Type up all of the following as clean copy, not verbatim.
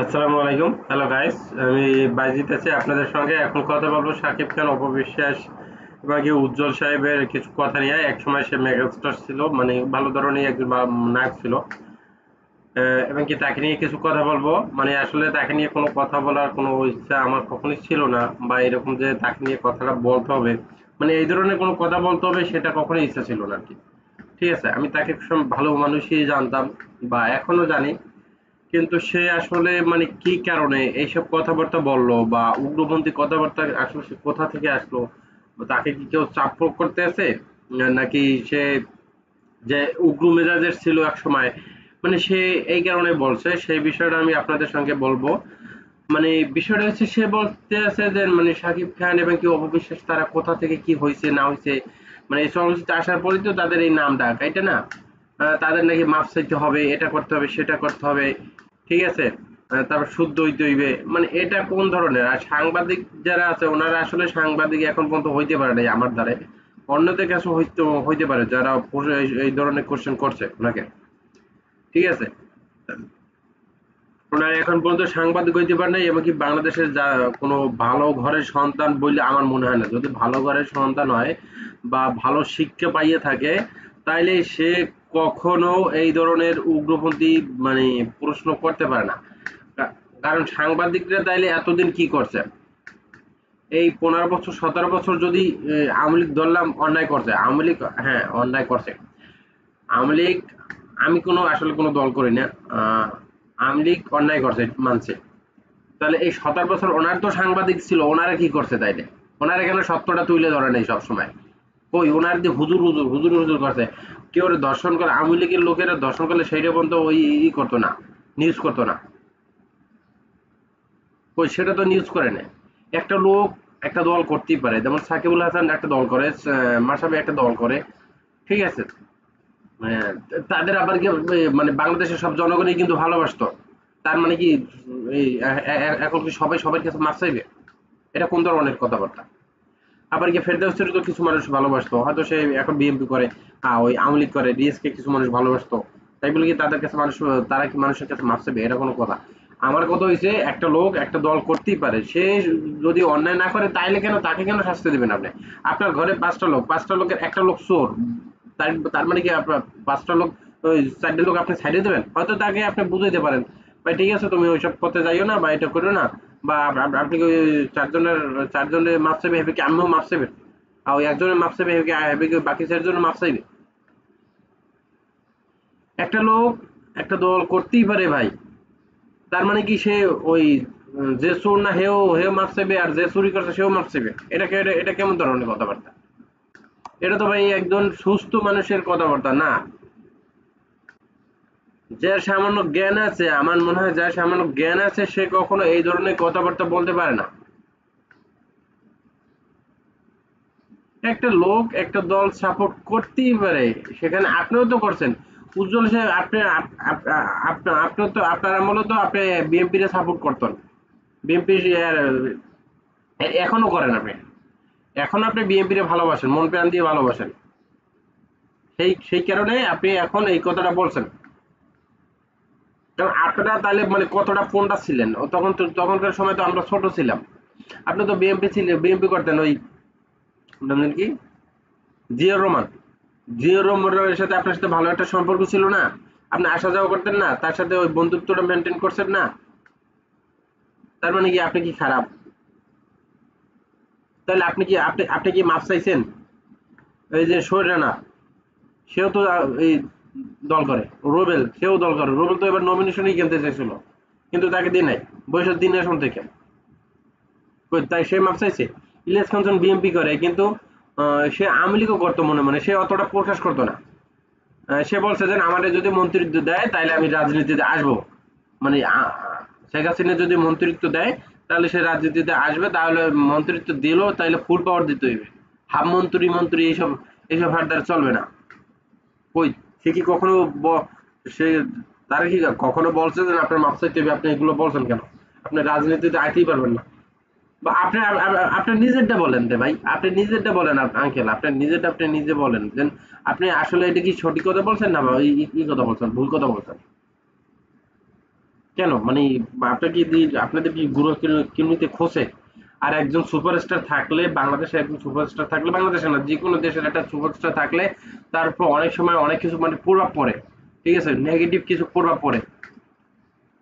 আসসালামু আলাইকুম। Hello guys, আমি বাইজিত আছি আপনাদের সঙ্গে। এখন কথা বলবো শাকিব খান, অপবিশ্বাস এবং উজ্জ্বল সাহেবের কিছু কথা নিয়ে। একসময় সে মেগাস্টার ছিল, মানে ভালো ধরনের একজন নায়ক ছিল। এবং তাকে নিয়ে কিছু কথা বলবো। মানে আসলে তাকে নিয়ে কোনো কথা বলার কোনো ইচ্ছা আমার কখনোই ছিল না, বা এরকম যে তাকে নিয়ে কথাটা বলতে হবে, মানে এই ধরনের কোনো কথা বলতে হবে সেটা কখনোই ইচ্ছা ছিল না আরকি। ঠিক আছে? আমি তাকে ভালো মানুষই জানতাম, বা এখনো জানি। কিন্তু সে আসলে মানে কি কারণে এইসব কথাবার্তা বলল, বা উগ্রপন্থী কথাবার্তা আসলে সে কোথা থেকে আসলো? বা তাকে কি কেউ চাপ প্রয়োগ করতে আছে? নাকি সে যে উগ্র মেজাজের ছিল একসময়, মানে সে এই কারণে বলছে, সেই বিষয়টা আমি আপনাদের সঙ্গে বলবো। মানে বিষয়টা হচ্ছে, সে বলতে আছে যে মানে শাকিব খান এবং অপবিশ্বাস তারা কোথা থেকে কি হইছে না হইছে, মানে এই চলচ্চিত্রে আসার পরেই তো তাদের এই নাম ডাক, তাই না? তাদের নাকি মাপ চাইতে হবে, এটা করতে হবে, সেটা করতে হবে। ঠিক আছে? তারপর শুদ্ধ হইতে হইবে। মানে এটা কোন ধরনের? আর সাংবাদিক যারা আছে ওনারা আসলে সাংবাদিক এখন পর্যন্ত হইতে পারে নাই আমার দ্বারাই। অন্যদের কাছে হইতে পারে, যারা এই ধরনের কোয়েশ্চেন করছে ওনাকে। ঠিক আছে? ওনারা এখন পর্যন্ত সাংবাদিক হইতে পারে নাই, এবং বাংলাদেশের যা কোনো ভালো ঘরের সন্তান বলে আমার মনে হয় না। যদি ভালো ঘরের সন্তান হয় বা ভালো শিক্ষা পাইয়ে থাকে, তাইলে সে কখনো এই ধরনের উগ্রপন্থী মানে প্রশ্ন করতে পারে না। কারণ সাংবাদিকরা তাইলে এতদিন কি করছে? এই 15 বছর 17 বছর যদি আওয়ামী লীগ ধরলাম অন্যায় করছে, আওয়ামী লীগ হ্যাঁ অন্যায় করছে। আওয়ামী লীগ, আমি কোনো আসলে কোনো দল করি না। আওয়ামী লীগ অন্যায় করছে মানছে। তাহলে এই 17 বছর ওনার তো সাংবাদিক ছিল, ওনারা কি করছে তাইলে? ওনারা কেন সত্যটা তুলে ধরে নাই সবসময়? কই ওনার যে হুজুর হুজুর হুজুর হুজুর করছে, কেউ ওরে দর্শন করে, আওয়ামী লীগের লোকেরা দর্শন করলে সেইটা পর্যন্ত ওই করতো না, নিউজ করতো না। কই সেটা তো নিউজ করে না। একটা লোক একটা দল করতেই পারে, যেমন সাকিবুল হাসান একটা দল করে, মাসাবি একটা দল করে। ঠিক আছে? হ্যাঁ, তাদের আবার কি মানে বাংলাদেশের সব জনগণই কিন্তু ভালোবাসতো। তার মানে কি এই এখন কি সবাই সবার কাছে মাপ চাইবে? এটা কোন ধরনের কথাবার্তা? আবার কি ফেরদৌসের তো কিছু মানুষ ভালোবাসতো, হয়তো সে এখন বিএনপি করে, ওই আওয়ামী লীগ করে, ডিএসকে কিছু মানুষ ভালোবাসতো। তাই বলে কি তাদের কাছে মানুষ, তারা কি মানুষের কাছে মাপ চাইবে? এটা কোনো কথা? আমার কথা হইছে, একটা লোক একটা দল করতেই পারে, সে যদি অন্যায় না করে তাইলে কেন তাকে কেন শাস্তি দিবেন আপনি? আপনার ঘরে 5টা লোক, 5টা লোকের একটা লোক চোর, তার তার মানে কি আপনার 5টা লোক, ওই 4টে লোক আপনি ছাইড়ে দেবেন? হয়তো তাকে আপনি বুঝাইতে পারেন, ভাই ঠিক আছে তুমি ওইসব পথে যাইও না, বা এটা করো না, বা আপনি কি ওই চারজনের মাপ চাইবে, হেবে কি আমিও মাপ চাইবেন? আর ওই একজনের মাপ চাইবে, হেবে কি বাকি 4জনের মাপ চাইবে? একটা লোক একটা দল করতেই পারে ভাই। তার মানে কি সে ওই যে চোর না হেও মাপ চাইবে, আর যে চুরি করছে সেও মাপ চাইবে? এটা কেমন ধরনের কথাবার্তা? এটা তো ভাই একজন সুস্থ মানুষের কথাবার্তা না। যার সামান্য জ্ঞান আছে, আমার মনে হয় যার সামান্য জ্ঞান আছে সে কখনো এই ধরনের কথাবার্তা বলতে পারে না। একটা লোক একটা দল সাপোর্ট করতেই পারে, সেখানে আপনিও তো করছেন। উজ্জ্বল সাহেব, আপনি আপনিও তো আপনার আমলে তো আপনি বিএনপি রে সাপোর্ট করতেন। বিএনপি এখনো করেন আপনি। এখন আপনি বিএনপি রে ভালোবাসেন, মন প্রাণ দিয়ে ভালোবাসেন। সেই কারণে আপনি এখন এই কথাটা বলছেন। কারণ আপনারা তাহলে মানে কতটা ফোনটা ছিলেন, ও তখন তো তখনকার সময় তো আমরা ছোট ছিলাম। আপনি তো বিএনপি ছিলেন, বিএনপি করতেন ওই নাম কি, জিয়াউর রহমান। জিয়াউর রহমানের সাথে আপনার সাথে ভালো একটা সম্পর্ক ছিল না? আপনি আসা যাওয়া করতেন না? তার সাথে ওই বন্ধুত্বটা মেনটেন করছেন না? তার মানে কি আপনি কি খারাপ? তাহলে আপনি কি মাপ চাইছেন? এই যে শহীদ রানা, সেও তো এই দল করে। রুবেল, সেও দল করে। রুবেল তো এবার নমিনেশনই কিনতে চাইছিল, কিন্তু তাকে দিয়ে নাই। বয়সের দিন এখন থেকে কই, তাই সে মাপ চাইছে? ইলিয়াস কাঞ্চন বিএমপি করে, কিন্তু সে আওয়ামী লীগও করতো মনে মনে, সে অতটা প্রকাশ করতো না। সে বলছে যে আমাদের যদি মন্ত্রিত্ব দেয় তাহলে আমি রাজনীতিতে আসবো। মানে শেখ হাসিনা যদি মন্ত্রিত্ব দেয় তাহলে সে রাজনীতিতে আসবে, তাহলে মন্ত্রিত্ব দিল তাহলে ফুল পাওয়ার দিতে হইবে। হাফ মন্ত্রী মন্ত্রী এইসব এইসব হার দ্বারা চলবে না। কই সে কি কখনো সে তারা কি কখনো বলছে যে আপনার মাপ চাইতে হবে? আপনি এগুলো বলছেন কেন? আপনি রাজনীতিতে আইতেই পারবেন না। বা আপনি আপনার নিজেরটা বলেন রে ভাই, আপনি নিজেরটা বলেন আঙ্কেল, আপনার নিজেরটা আপনি নিজে বলেন দেন। আপনি আসলে এটা কি সঠিক কথা বলছেন, না বা কথা বলছেন, ভুল কথা বলছেন? কেন মানে আপনাদের কি গুরু কিডনিতে খোঁচে? আর একজন সুপারস্টার থাকলে, বাংলাদেশে একজন সুপারস্টার থাকলে, বাংলাদেশে না যে কোনো দেশের একটা সুপারস্টার থাকলে তার উপর অনেক সময় অনেক কিছু মানে প্রভাব পড়ে, ঠিক আছে, নেগেটিভ কিছু প্রভাব পড়ে,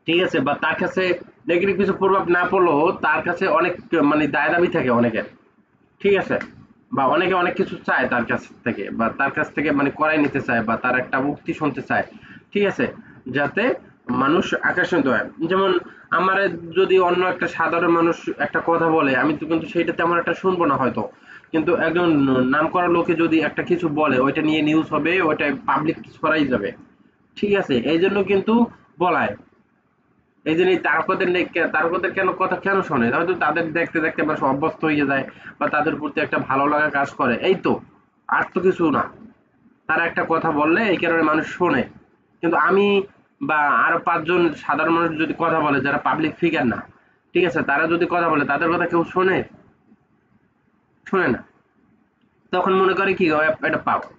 ঠিক আছে, বা তার কাছে নেগেটিভ কিছু প্রভাব না পড়লেও তার কাছে অনেক মানে দায় দাবি থাকে অনেকের, ঠিক আছে, বা অনেকে অনেক কিছু চায় তার কাছ থেকে, বা তার কাছ থেকে মানে করাই নিতে চায়, বা তার একটা উক্তি শুনতে চায়, ঠিক আছে, যাতে মানুষ আকর্ষিত হয়। যেমন আমার যদি অন্য একটা সাধারণ মানুষ একটা কথা বলে, আমি তো কিন্তু সেইটা তেমন একটা শুনবো না হয়তো, কিন্তু একজন নাম করা লোকে যদি একটা কিছু বলে ওইটা নিয়ে নিউজ হবে, ওইটা পাবলিক ছড়াই যাবে, ঠিক আছে, এই জন্য কিন্তু বলায়, এই জন্য এই তারকাদের কেন কথা কেন শোনে, হয়তো তাদের দেখতে দেখতে আমরা সব অভ্যস্ত হয়ে যায়, বা তাদের প্রতি একটা ভালো লাগা কাজ করে, এই তো, আর তো কিছু না। তারা একটা কথা বললে এই কারণে মানুষ শোনে। কিন্তু আমি বা আরো ৫ জন সাধারণ মানুষ যদি কথা বলে যারা পাবলিক ফিগার না, ঠিক আছে, তারা যদি কথা বলে তাদের কথা কেউ শোনে? শোনে না। তখন মনে করে কি এটা পাগল।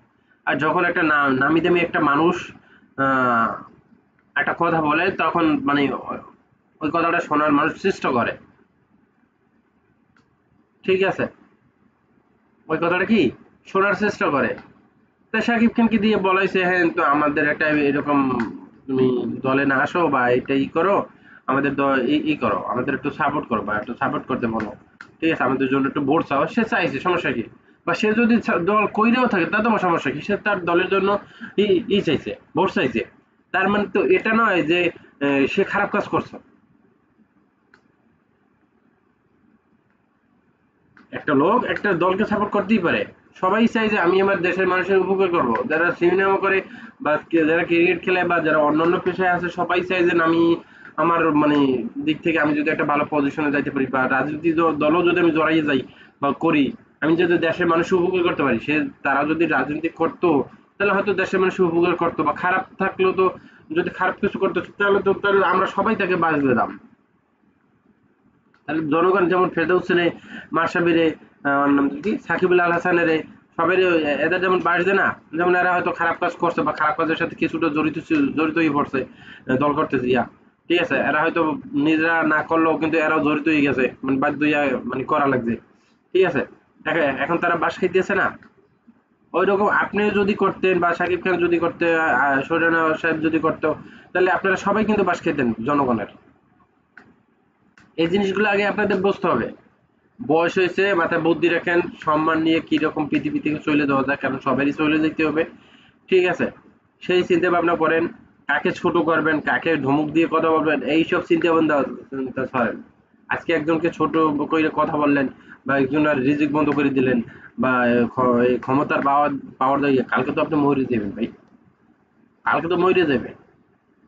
আর যখন একটা নামি দামি একটা মানুষ আহ, একটা কথা বলে তখন মানে ওই কথাটা শোনার মানুষ চেষ্টা করে, ঠিক আছে, ওই কথাটা কি শোনার চেষ্টা করে। তা শাকিব খানকে দিয়ে বলাইছে, হ্যাঁ তো আমাদের একটা এরকম, তুমি দলে না আসো বা এটা ই করো, আমাদের ই করো, আমাদের একটু সাপোর্ট করো বা একটু সাপোর্ট করতে বলো, ঠিক আছে, আমাদের জন্য একটু ভোট চাও, সে চাইছে, সমস্যা কি, বা সে যদি দল কইরেও থাকে তাতে আমার সমস্যা কি, সে তার দলের জন্য ই চাইছে, ভোট চাইছে, তার মানে তো এটা নয় যে সে খারাপ কাজ করছে। একটা লোক একটা দলকে সাপোর্ট করতেই পারে, সবাই চায় যে আমি আমার দেশের মানুষের উপকার করব, যারা সিনেমা করে বা যারা ক্রিকেট খেলে বা যারা অন্যান্য পেশায় আছে সবাই চায় যে আমি আমার মানে দিক থেকে আমি যদি একটা ভালো পজিশনে যাইতে পারি, বা রাজনীতি দলও যদি আমি জড়াইয়ে যাই বা করি, আমি যদি দেশের মানুষের উপকার করতে পারি, সে তারা যদি রাজনীতি করতো তাহলে হয়তো দেশের মানুষের উপকার করতো, বা খারাপ থাকলেও তো যদি খারাপ কিছু করতো তাহলে আমরা সবাই তাকে বাদ দিতাম। তাহলে জনগণ যেমন ফেরদৌসেরে, মাশরাফিরে, কি সাকিবুল আল হাসানের, সবাই এদের যেমন বাস দেয় না, যেমন এরা হয়তো খারাপ কাজ করছে বা খারাপ কাজের সাথে কিছুটা জড়িত হয়ে পড়ছে, দল করতে গিয়া, ঠিক আছে, এরা হয়তো নিজেরা না করলেও কিন্তু এরাও জড়িত হয়ে গেছে, মানে বাধ্য হইয়া মানে করা লাগছে, ঠিক আছে, এখন তারা বাস খাইতেছে না, ওই রকম আপনিও যদি করতেন বা সাকিব খান যদি করতে, সৌরানা সাহেব যদি করতো, তাহলে আপনারা সবাই কিন্তু বাস খেতেন জনগণের। এই জিনিসগুলো আগে আপনাদের বুঝতে হবে। বয়স হয়েছে, মাথায় বুদ্ধি রাখেন, সম্মান নিয়ে কিরকম পৃথিবী থেকে চলে যাওয়া যায়, কারণ সবারই চলে যেতে হবে, ঠিক আছে, সেই চিন্তা ভাবনা করেন, কাকে ছোট করবেন, কাকে ধমক দিয়ে কথা বলবেন, এইসব চিন্তা ভাবনা করেন। আজকে একজনকে ছোট করে কথা বললেন, বা একজনের রিজিক বন্ধ করে দিলেন, বা এই ক্ষমতার পাওয়ার পাওয়ার দিয়ে কালকে তো আপনি মরে যাবেন ভাই, কালকে তো মরে যাবেন।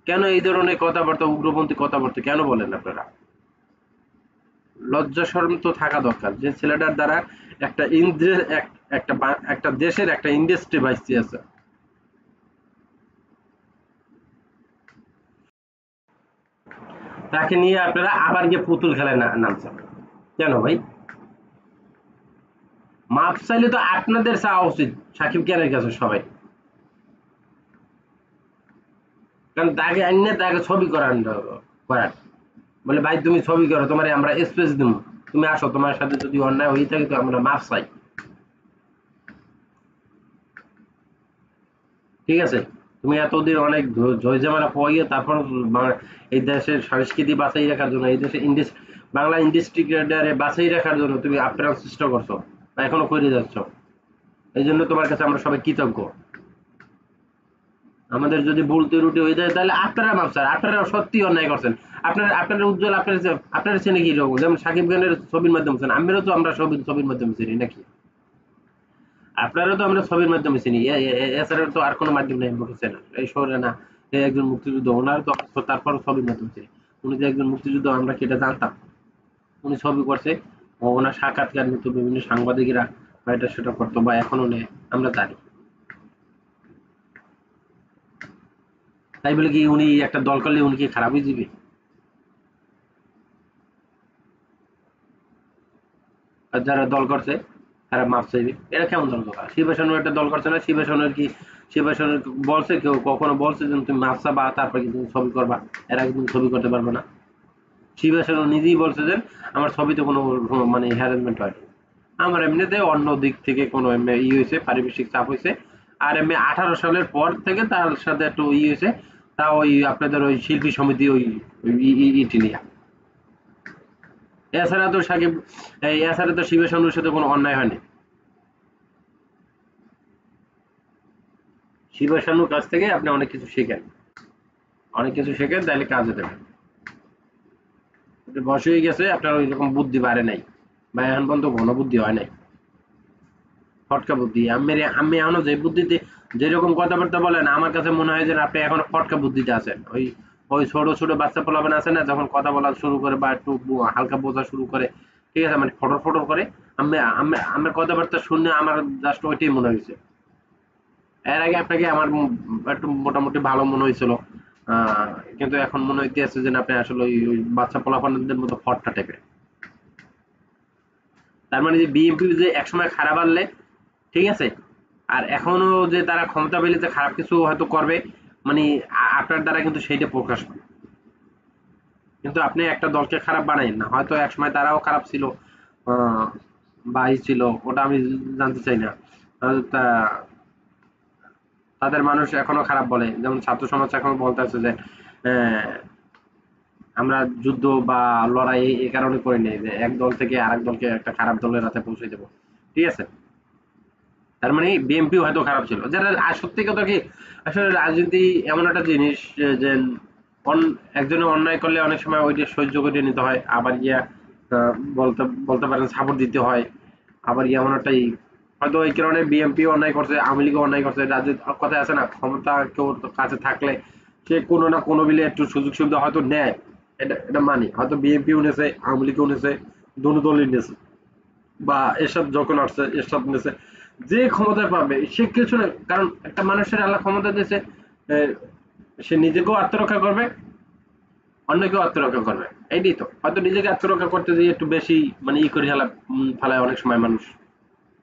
কেন এই ধরনের কথাবার্তা, উগ্রপন্থী কথাবার্তা কেন বলেন আপনারা? লজ্জা শরম তো থাকা দরকার, যে ছেলেটার দ্বারা একটা একটা দেশের একটা ইন্ডাস্ট্রি বাঁচতে আছে। তাকে নিয়ে আপনারা আবার গিয়ে পুতুল খেলায় নামছেন কেন ভাই? মাপ চাইলে তো আপনাদের চাওয়া উচিত সাকিব খানের কাছে সবাই, কারণ তাকে আইনে তাকে ছবি করান বলে ভাই তুমি ছবি করো, তোমার আমরা স্পেস দিব, তুমি আসো, তোমার সাথে যদি অন্যায় হয়ে থাকে তো আমরা মাপ চাই, ঠিক আছে, তুমি এতদিন অনেক জয়জমানা পয়িয়ে তারপর এই দেশের সংস্কৃতি বাঁচাই রাখার জন্য, এই দেশের বাংলা ইন্ডাস্ট্রি বাঁচাই রাখার জন্য তুমি আপ্রাণ চেষ্টা করছো বা এখনো করে যাচ্ছ, এই জন্য তোমার কাছে আমরা সবাই কৃতজ্ঞ। আমাদের যদি ভুল ত্রুটি হয়ে যায় তাহলে আপনারা মাপ চান, আপনারা সত্যি অন্যায় করছেন, আপনারা উজ্জ্বল, আপনারা চেনে কি রকম, যেমন সাকিব খানের ছবির মাধ্যমে চেন, আমরাও তো আমরা ছবির মাধ্যমে চিনি নাকি, আপনারও তো আমরা ছবির মাধ্যমে চিনি, এছাড়া তো আর কোনো মাধ্যম নেই আমাকে চেনার এই শহরে না, একজন মুক্তিযুদ্ধ ওনার তো তারপর ছবির মাধ্যমে চিনি, উনি যে একজন মুক্তিযুদ্ধ আমরা কি এটা জানতাম? উনি ছবি করছে, ওনার সাক্ষাৎকার নিত বিভিন্ন সাংবাদিকেরা, বা এটা সেটা করতো বা এখনো নেয়, আমরা জানি। তাই বলে কি উনি একটা দল করলে উনি কি খারাপ হয়ে যাবে? আর যারা দল করছে তারা মাপ চাইবে, এটা কেমন দল করা? শিবেশনের একটা দল করছে না, শিবেশনের কি শিবা শানু বলছে কেউ কখনো বলছে যে তুমি মাছ চাবা তারপরে কিন্তু ছবি করবা, এর আগে তুমি ছবি করতে পারবে না? শিবা শানু নিজেই বলছে যে আমার ছবিতে কোনো মানে হ্যারাসমেন্ট হয়নি। আমার এমনিতে অন্য দিক থেকে কোনো এমনি হয়েছে, পারিপার্শ্বিক চাপ হয়েছে। আর এমনি 18 সালের পর থেকে তার সাথে একটু হয়েছে, তা ওই আপনাদের ওই শিল্পী সমিতি ওই ইটি নিয়ে। এছাড়া তো সাকিব, এছাড়া তো শিবা শানুর সাথে কোনো অন্যায় হয়নি। শিবা শানুর কাছ থেকে আপনি অনেক কিছু শেখেন, অনেক কিছু শেখেন, তাহলে কাজে দেবেন। বয়স হয়ে গেছে, আপনার ওই রকম বুদ্ধি বাড়ে নাই, বা এখন পর্যন্ত ঘন বুদ্ধি হয় নাই, ফটকা বুদ্ধি। আমি এখনো যে বুদ্ধিতে যেরকম কথাবার্তা বলেন, আমার কাছে মনে হয় যে আপনি এখনো ফটকা বুদ্ধিতে আছেন। ওই ওই ছোট ছোট বাচ্চা পোলাপান আছে না, যখন কথা বলা শুরু করে বা একটু হালকা বোঝা শুরু করে, ঠিক আছে, মানে ফটর ফটর করে। আমি আমি আমার কথাবার্তা শুনে আমার জাস্ট ওইটাই মনে হয়েছে। এর আগে আপনাকে আমার একটু মোটামুটি ভালো মনে হয়েছিল, কিন্তু এখন মনে হইতেছে যে না, আপনি আসলে ওই বাচ্চা পোলাপানদের মতো ফটকা টাইপের। তার মানে যে বিএনপি যে একসময় খারাপ আনলে, ঠিক আছে, আর এখনো যে তারা ক্ষমতা পেলে যে খারাপ কিছু হয়তো করবে, মানে আপনার দ্বারা কিন্তু সেইটা প্রকাশ পায়। কিন্তু আপনি একটা দলকে খারাপ বানাইন না, হয়তো একসময় তারাও খারাপ ছিল, আহ, বা ই ছিল, ওটা আমি জানতে চাই না। তা তাদের মানুষ এখনো খারাপ বলে, যেমন ছাত্র সমাজ এখনো বলতে আছে যে আহ, আমরা যুদ্ধ বা লড়াই এই কারণে করি নাই যে এক দল থেকে আরেক দলকে একটা খারাপ দলের হাতে পৌঁছে দেবো, ঠিক আছে। তার মানে বিএনপি হয়তো খারাপ ছিল, যেটা সত্যি কথা কি, আসলে রাজনীতি এমন একটা জিনিস যে একজনে অন্যায় করলে অনেক সময় ওইটা সহ্য করে নিতে হয়, আবার গিয়া বলতে বলতে পারেন সাপোর্ট দিতে হয়, আবার এমন একটা হয়তো এই কারণে বিএনপি অন্যায় করছে, আওয়ামী লীগও অন্যায় করছে। রাজনীতি কথায় আছে না, ক্ষমতা কেউ কাছে থাকলে সে কোনো না কোনো মিলে একটু সুযোগ সুবিধা হয়তো নেয়, এটা এটা মানি। হয়তো বিএনপিও নিয়েছে, আওয়ামী লীগও নিয়েছে, দোনো দলই নিয়েছে, বা এসব যখন আসছে এসব নিয়েছে। যে ক্ষমতায় পাবে সে কিছু না, কারণ একটা মানুষের আল্লাহ ক্ষমতা দিয়েছে, সে নিজেকেও আত্মরক্ষা করবে, অন্যকেও আত্মরক্ষা করবে। এইটাই তো, হয়তো নিজেকে আত্মরক্ষা করতে গিয়ে একটু বেশি মানে করে ফেলায় অনেক সময় মানুষ,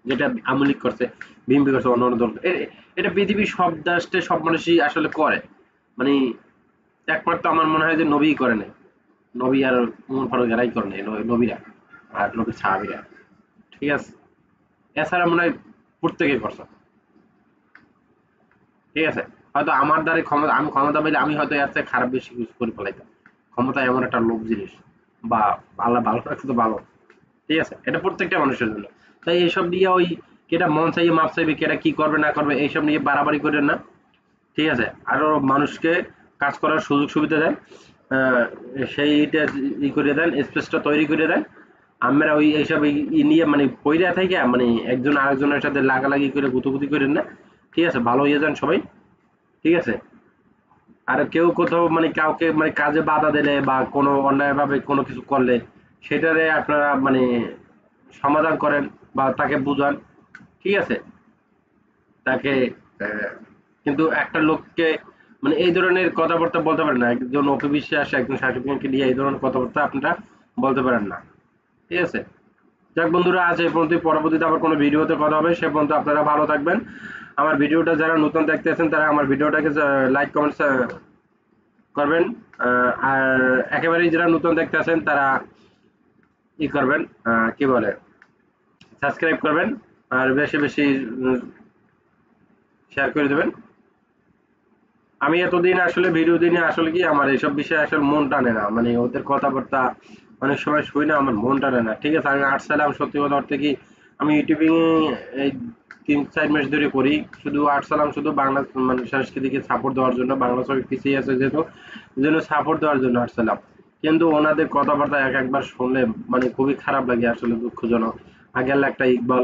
যেটা আওয়ামী লীগ করছে, বিএনপি করছে, অন্য অন্য দল। এটা পৃথিবীর সব রাষ্ট্রে সব মানুষই আসলে করে, মানে একমাত্র আমার মনে হয় যে নবী করে নাই, নবী আর উমর ফারুক এরাই করে নাই, নবীরা আর নবীর সাহাবীরা, ঠিক আছে। এছাড়া মনে হয় প্রত্যেকে করছে, ঠিক আছে। হয়তো আমার দ্বারা ক্ষমতা, আমি ক্ষমতা পেলে আমি হয়তো এর চেয়ে খারাপ বেশি কিছু করে ফেলাইতাম। ক্ষমতা এমন একটা লোভ জিনিস, বা আল্লাহ ভালো রাখছে তো ভালো, ঠিক আছে, এটা প্রত্যেকটা মানুষের জন্য। তাই এইসব নিয়ে ওই কেটা মন চাইয়ে মাপ চাইবে, কেটা কি করবে না করবে এইসব নিয়ে বাড়াবাড়ি করেন না, ঠিক আছে। আরো মানুষকে কাজ করার সুযোগ সুবিধা দেন, আহ, সেইটা করে দেন, স্পেসটা তৈরি করে দেন। আমরা ওই এইসব নিয়ে মানে পইরা থেকে মানে একজন আরেকজনের সাথে লাগালাগি করে গুতুগুতি করেন না, ঠিক আছে, ভালো হয়ে যান সবাই, ঠিক আছে। আর কেউ কোথাও মানে কাউকে মানে কাজে বাধা দিলে বা কোনো অন্যায়ভাবে কোনো কিছু করলে, সেটারে আপনারা মানে সমাধান করেন বা তাকে বুঝান, ঠিক আছে। তাকে আহ, কিন্তু একটা লোককে মানে এই ধরনের কথাবার্তা বলতে পারেন না, একজন অপু বিশ্বাস একজন শাকিব খানকে নিয়ে এই ধরনের কথাবার্তা আপনারা বলতে পারেন না, ঠিক আছে। যাক বন্ধুরা, আজ এই পর্যন্ত, পরবর্তীতে আবার কোনো ভিডিওতে কথা হবে, সে পর্যন্ত আপনারা ভালো থাকবেন। আমার ভিডিওটা যারা নতুন দেখতেছেন তারা আমার ভিডিওটাকে লাইক কমেন্টস করবেন, আর একেবারেই যারা নতুন দেখতেছেন তারা ই করবেন, কি বলে, সাবস্ক্রাইব করবেন, আর বেশি বেশি শেয়ার করে দেবেন। আমি এতদিন আসলে ভিডিও দিনে আসলে কি আমার এইসব বিষয়ে আসলে মন টানে না, মানে ওদের কথাবার্তা অনেক সময় শুই না, আমার মন টানে না, ঠিক আছে। আমি আর্ট সালাম সত্যি কথা বলতে কি, আমি ইউটিউবিং এই 3-4 মাস ধরে করি, শুধু আর্ট সালাম, শুধু বাংলা মানে সংস্কৃতিকে সাপোর্ট দেওয়ার জন্য, বাংলা ছবি পিছিয়ে আছে যেহেতু, এই জন্য সাপোর্ট দেওয়ার জন্য আর্ট সালাম। কিন্তু ওনাদের কথাবার্তা এক একবার শুনলে মানে খুবই খারাপ লাগে, আসলে দুঃখজনক। আগের একটা ইকবাল,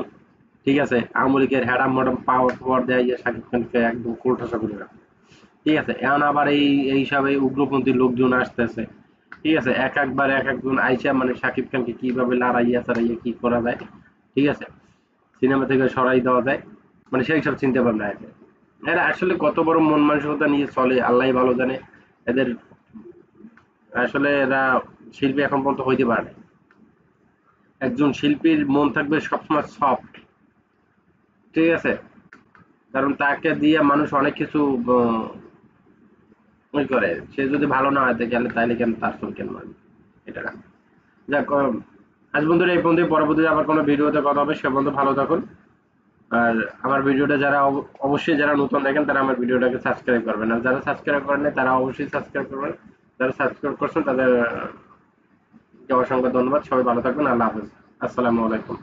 ঠিক আছে, আওয়ামী লীগের হ্যাডাম ম্যাডাম পাওয়ার পাওয়ার দেয় শাকিব খানকে একদম কোলঠাসা করে রাখে, ঠিক আছে। এখন আবার এইসব এই উগ্রপন্থী লোকজন আসতেছে, ঠিক আছে, একবার এক একজন আইসা মানে শাকিব খানকে কিভাবে লড়াইয়া চালাইয়া কি করা যায়, ঠিক আছে, সিনেমা থেকে সরাই দেওয়া যায়, মানে সেই সব চিন্তা ভাবনা আছে। এরা আসলে কত বড় মন মানসিকতা নিয়ে চলে আল্লাহ ভালো জানে। এদের আসলে এরা শিল্পী এখন পর্যন্ত হইতে পারে না। একজন শিল্পীর মন থাকবে সবসময় সফট, ঠিক আছে, কারণ তাকে দিয়ে মানুষ অনেক কিছু ওই করে, সে যদি ভালো না হয় গেলে তাইলে কেন তার চুল কেন মারবে, এটা না। যাক, আজ বন্ধুরা এই পর্যন্ত, পরবর্তীতে আবার কোনো ভিডিওতে কথা হবে, সে বন্ধু ভালো থাকুন। আর আমার ভিডিওটা যারা অবশ্যই যারা নতুন দেখেন তারা আমার ভিডিওটাকে সাবস্ক্রাইব করবেন, আর যারা সাবস্ক্রাইব করেন নাই তারা অবশ্যই সাবস্ক্রাইব করবেন। যারা সাবস্ক্রাইব করছেন তাদের অসংখ্য ধন্যবাদ। সবাই ভালো থাকবেন। আল্লাহ হাফেজ। আসসালামু আলাইকুম।